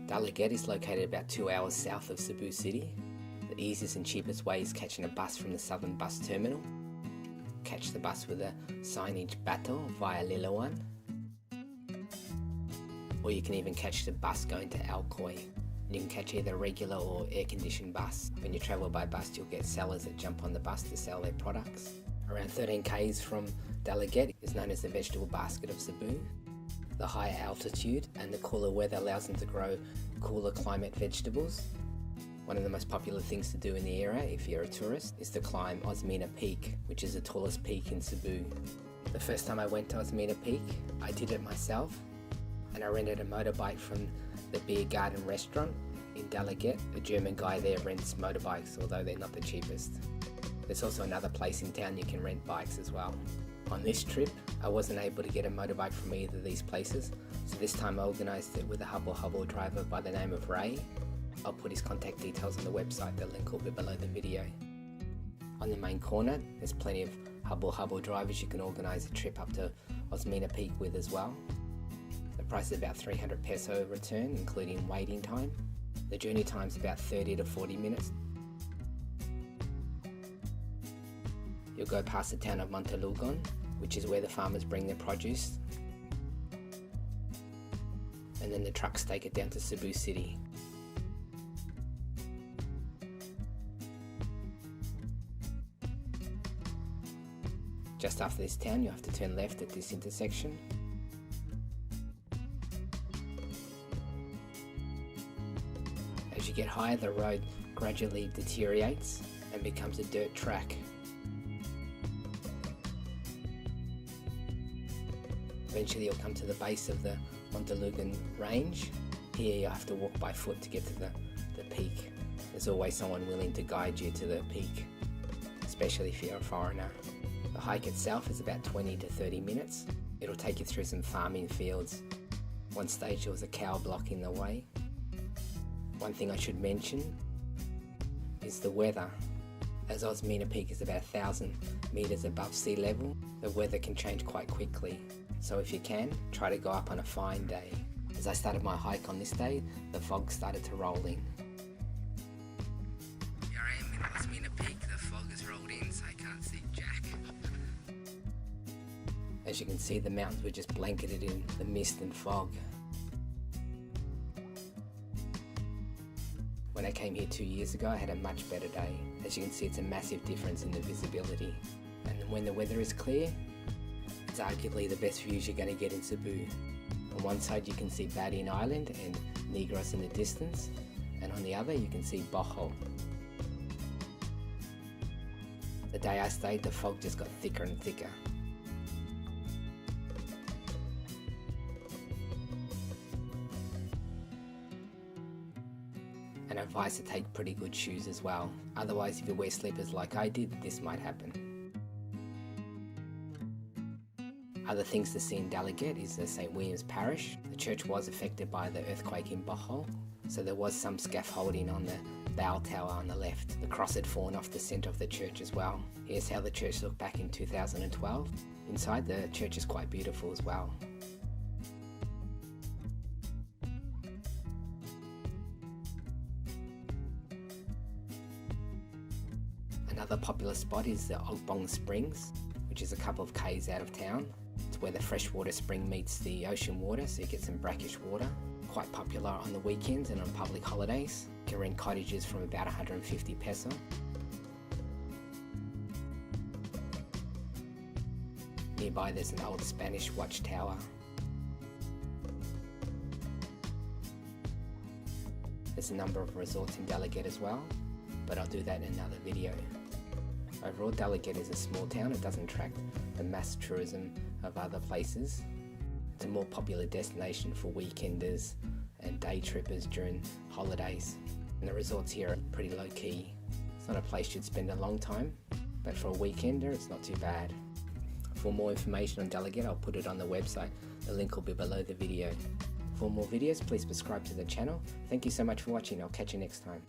Delegat is located about 2 hours south of Cebu City. The easiest and cheapest way is catching a bus from the Southern Bus Terminal. Catch the bus with a signage bato via Lilawan. Or you can even catch the bus going to Alcoy. You can catch either a regular or air-conditioned bus. When you travel by bus, you'll get sellers that jump on the bus to sell their products. Around 13 k's from Delegat is known as the vegetable basket of Cebu. The higher altitude and the cooler weather allows them to grow cooler climate vegetables. One of the most popular things to do in the area, if you're a tourist, is to climb Osmena-Peak, which is the tallest peak in Cebu. The first time I went to Osmena-Peak, I did it myself, and I rented a motorbike from the Beer Garden restaurant in Delegat. A German guy there rents motorbikes, although they're not the cheapest. There's also another place in town you can rent bikes as well. On this trip, I wasn't able to get a motorbike from either of these places, so this time I organised it with a hubble driver by the name of Ray. I'll put his contact details on the website, the link will be below the video. On the main corner, there's plenty of hubble drivers you can organise a trip up to Osmena-Peak with as well. The price is about 300 peso return, including waiting time. The journey time is about 30 to 40 minutes. You'll go past the town of Montalugon, which is where the farmers bring their produce. And then the trucks take it down to Cebu City. Just after this town, you have to turn left at this intersection. As you get higher, the road gradually deteriorates and becomes a dirt track. Eventually you'll come to the base of the Montalugon range. Here you have to walk by foot to get to the peak. There's always someone willing to guide you to the peak, especially if you're a foreigner. The hike itself is about 20 to 30 minutes. It'll take you through some farming fields. One stage there was a cow blocking the way. One thing I should mention is the weather. As Osmena-Peak is about 1,000 meters above sea level, the weather can change quite quickly. So if you can, try to go up on a fine day. As I started my hike on this day, the fog started to roll in. Here I am in Osmena-Peak, the fog has rolled in so I can't see jack. As you can see, the mountains were just blanketed in the mist and fog. When I came here 2 years ago, I had a much better day. As you can see, it's a massive difference in the visibility. And when the weather is clear, it's arguably the best views you're going to get in Cebu. On one side you can see Badin Island and Negros in the distance, and on the other you can see Bohol. The day I stayed, the fog just got thicker and thicker. And I advise to take pretty good shoes as well. Otherwise, if you wear slippers like I did, this might happen. Other things to see in Delegat is the St. William's Parish. The church was affected by the earthquake in Bohol, so there was some scaffolding on the bell tower on the left. The cross had fallen off the centre of the church as well. Here's how the church looked back in 2012. Inside, the church is quite beautiful as well. Another popular spot is the Ogbong Springs, which is a couple of k's out of town. It's where the freshwater spring meets the ocean water, so you get some brackish water. Quite popular on the weekends and on public holidays. You can rent cottages from about 150 peso. Nearby there's an old Spanish watchtower. There's a number of resorts in Delegat as well, but I'll do that in another video. Overall, Delegat is a small town. It doesn't attract the mass tourism of other places. It's a more popular destination for weekenders and day trippers during holidays. And the resorts here are pretty low key. It's not a place you'd spend a long time, but for a weekender it's not too bad. For more information on Delegat, I'll put it on the website. The link will be below the video. For more videos, please subscribe to the channel. Thank you so much for watching. I'll catch you next time.